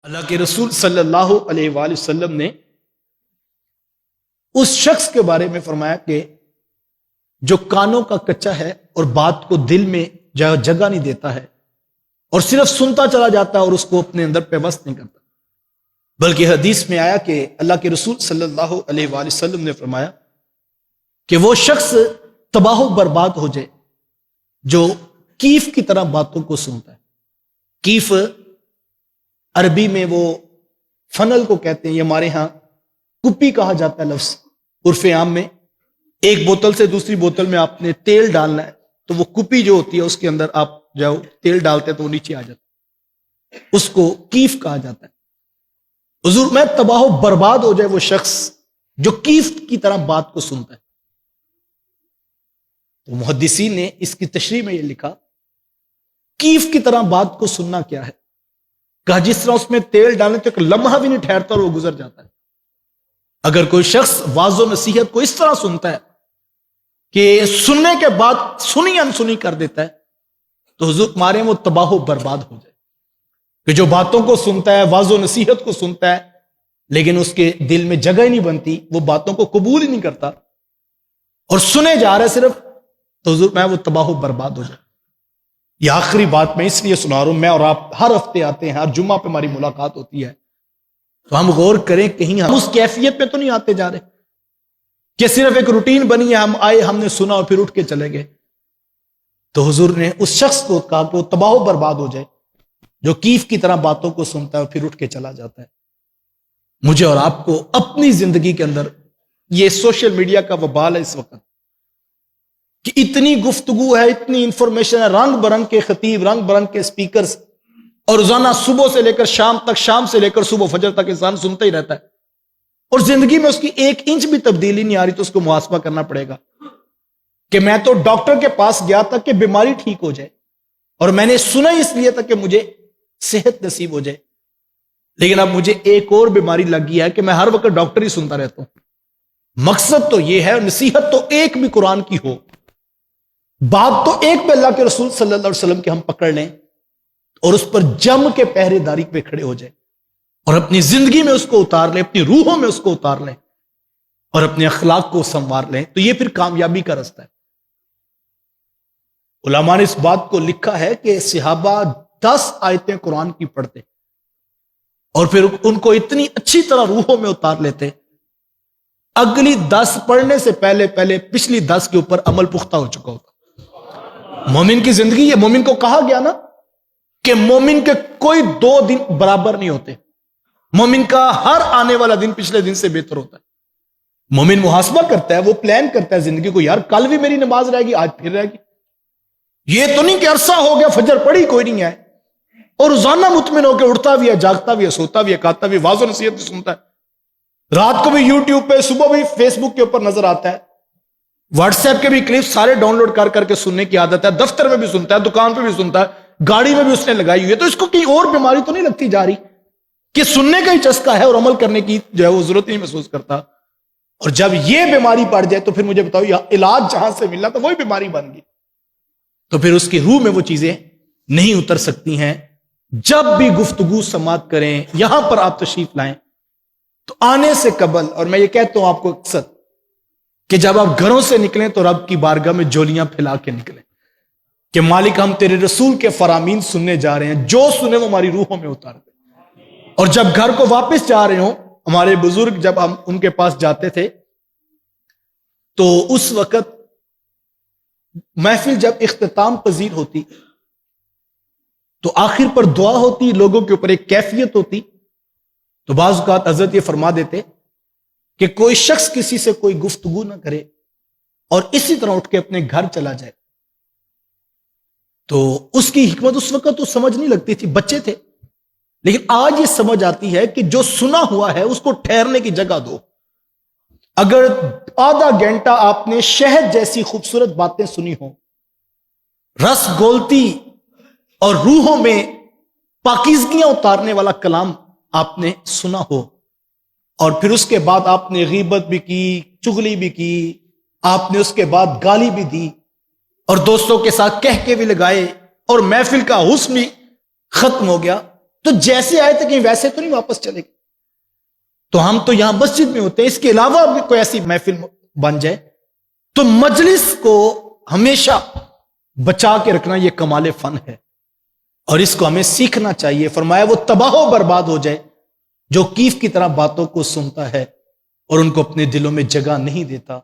اللہ کے رسول صلی اللہ علیہ وآلہ وسلم نے اس شخص کے بارے میں فرمایا کہ جو کانوں کا کچا ہے اور بات کو دل میں جگہ نہیں دیتا ہے اور صرف سنتا چلا جاتا ہے اور اس کو اپنے اندر پیوست نہیں کرتا، بلکہ حدیث میں آیا کہ اللہ کے رسول صلی اللہ علیہ وآلہ وسلم نے فرمایا کہ وہ شخص تباہ و برباد ہو جائے جو کیف کی طرح باتوں کو سنتا ہے۔ کیف عربی میں وہ فنل کو کہتے ہیں، یہ ہمارے ہاں کپی کہا جاتا ہے لفظ عرف عام میں۔ ایک بوتل سے دوسری بوتل میں آپ نے تیل ڈالنا ہے تو وہ کپی جو ہوتی ہے اس کے اندر آپ جب تیل ڈالتے ہیں تو وہ نیچے آ جاتا ہے، اس کو کیف کہا جاتا ہے۔ حضور میں تباہ و برباد ہو جائے وہ شخص جو کیف کی طرح بات کو سنتا ہے۔ تو محدثین نے اس کی تشریح میں یہ لکھا، کیف کی طرح بات کو سننا کیا ہے؟ کہا جس طرح اس میں تیل ڈالنے تو ایک لمحہ بھی نہیں ٹھہرتا اور وہ گزر جاتا ہے۔ اگر کوئی شخص واعظ و نصیحت کو اس طرح سنتا ہے کہ سننے کے بعد سنی انسنی کر دیتا ہے تو حضور ہمارے وہ تباہ و برباد ہو جائے۔ کہ جو باتوں کو سنتا ہے، واعظ و نصیحت کو سنتا ہے، لیکن اس کے دل میں جگہ ہی نہیں بنتی، وہ باتوں کو قبول ہی نہیں کرتا اور سنے جا رہا ہے صرف، تو حضور میں وہ تباہ و برباد ہو جائے۔ یہ آخری بات میں اس لیے سنا رہا ہوں، میں اور آپ ہر ہفتے آتے ہیں، ہر جمعہ پہ ہماری ملاقات ہوتی ہے، تو ہم غور کریں کہیں ہم اس کیفیت میں تو نہیں آتے جا رہے کہ صرف ایک روٹین بنی ہے، ہم آئے، ہم نے سنا اور پھر اٹھ کے چلے گئے۔ تو حضور نے اس شخص کو کہا کہ وہ تباہ و برباد ہو جائے جو کیف کی طرح باتوں کو سنتا ہے اور پھر اٹھ کے چلا جاتا ہے۔ مجھے اور آپ کو اپنی زندگی کے اندر یہ سوشل میڈیا کا وبال ہے اس وقت کہ اتنی گفتگو ہے، اتنی انفارمیشن ہے، رنگ برنگ کے خطیب، رنگ برنگ کے سپیکرز، اور روزانہ صبح سے لے کر شام تک، شام سے لے کر صبح فجر تک انسان سنتا ہی رہتا ہے، اور زندگی میں اس کی ایک انچ بھی تبدیلی نہیں آ رہی، تو اس کو محاسبہ کرنا پڑے گا کہ میں تو ڈاکٹر کے پاس گیا تھا کہ بیماری ٹھیک ہو جائے، اور میں نے سنا اس لیے تھا کہ مجھے صحت نصیب ہو جائے، لیکن اب مجھے ایک اور بیماری لگ گئی ہے کہ میں ہر وقت ڈاکٹر ہی سنتا رہتا ہوں۔ مقصد تو یہ ہے، نصیحت تو ایک بھی قرآن کی ہو، بات تو ایک پہ اللہ کے رسول صلی اللہ علیہ وسلم کے ہم پکڑ لیں اور اس پر جم کے پہرے داری پہ کھڑے ہو جائیں اور اپنی زندگی میں اس کو اتار لیں، اپنی روحوں میں اس کو اتار لیں اور اپنے اخلاق کو سنوار لیں، تو یہ پھر کامیابی کا راستہ ہے۔ علماء نے اس بات کو لکھا ہے کہ صحابہ 10 آیتیں قرآن کی پڑھتے اور پھر ان کو اتنی اچھی طرح روحوں میں اتار لیتے، اگلی 10 پڑھنے سے پہلے پچھلی 10 کے اوپر عمل پختہ ہو چکا ہوتا۔ مومن کی زندگی، یہ مومن کو کہا گیا نا کہ مومن کے کوئی 2 دن برابر نہیں ہوتے، مومن کا ہر آنے والا دن پچھلے دن سے بہتر ہوتا ہے۔ مومن محاسبہ کرتا ہے، وہ پلان کرتا ہے زندگی کو، یار کل بھی میری نماز رہے گی، آج پھر رہے گی، یہ تو نہیں کہ عرصہ ہو گیا فجر پڑھی کوئی نہیں ہے، اور روزانہ مطمئن ہو کے اٹھتا بھی ہے، جاگتا بھی ہے، سوتا بھی ہے، کھاتا بھی، واعظ و نصیحت بھی سنتا ہے، رات کو بھی یوٹیوب پہ، صبح بھی فیس بک کے اوپر نظر آتا ہے، واٹس ایپ کے بھی کلپ سارے ڈاؤن لوڈ کر کے سننے کی عادت ہے، دفتر میں بھی سنتا ہے، دکان پہ بھی سنتا ہے، گاڑی میں بھی اس نے لگائی ہوئی ہے، تو اس کو کہیں اور بیماری تو نہیں لگتی جا رہی کہ سننے کا ہی چسکا ہے اور عمل کرنے کی جو ہے وہ ضرورت نہیں محسوس کرتا۔ اور جب یہ بیماری پڑ جائے تو پھر مجھے بتاؤ علاج جہاں سے ملنا تو وہی بیماری بن گئی، تو پھر اس کی روح میں وہ چیزیں نہیں اتر سکتی ہیں۔ جب بھی گفتگو سماعت کریں، یہاں پر آپ تشریف لائیں تو آنے سے قبل، اور میں یہ کہتا ہوں آپ کو اکثر کہ جب آپ گھروں سے نکلیں تو رب کی بارگاہ میں جولیاں پھیلا کے نکلیں کہ مالک ہم تیرے رسول کے فرامین سننے جا رہے ہیں، جو سنے وہ ہماری روحوں میں اتار دے۔ اور جب گھر کو واپس جا رہے ہوں، ہمارے بزرگ جب ہم ان کے پاس جاتے تھے تو اس وقت محفل جب اختتام پذیر ہوتی تو آخر پر دعا ہوتی، لوگوں کے اوپر ایک کیفیت ہوتی، تو بعض اوقات حضرت یہ فرما دیتے کہ کوئی شخص کسی سے کوئی گفتگو نہ کرے اور اسی طرح اٹھ کے اپنے گھر چلا جائے، تو اس کی حکمت اس وقت تو سمجھ نہیں لگتی تھی، بچے تھے، لیکن آج یہ سمجھ آتی ہے کہ جو سنا ہوا ہے اس کو ٹھہرنے کی جگہ دو۔ اگر آدھا گھنٹہ آپ نے شہد جیسی خوبصورت باتیں سنی ہوں، رس گولتی اور روحوں میں پاکیزگیاں اتارنے والا کلام آپ نے سنا ہو، اور پھر اس کے بعد آپ نے غیبت بھی کی، چغلی بھی کی، آپ نے اس کے بعد گالی بھی دی اور دوستوں کے ساتھ کہہ کے بھی لگائے اور محفل کا حسن بھی ختم ہو گیا، تو جیسے آئے تھے کہیں ویسے تو نہیں واپس چلے گئے. تو ہم تو یہاں مسجد میں ہوتے ہیں، اس کے علاوہ بھی کوئی ایسی محفل بن جائے تو مجلس کو ہمیشہ بچا کے رکھنا یہ کمال فن ہے، اور اس کو ہمیں سیکھنا چاہیے. فرمایا وہ تباہ و برباد ہو جائے جو کیف کی طرح باتوں کو سنتا ہے اور ان کو اپنے دلوں میں جگہ نہیں دیتا.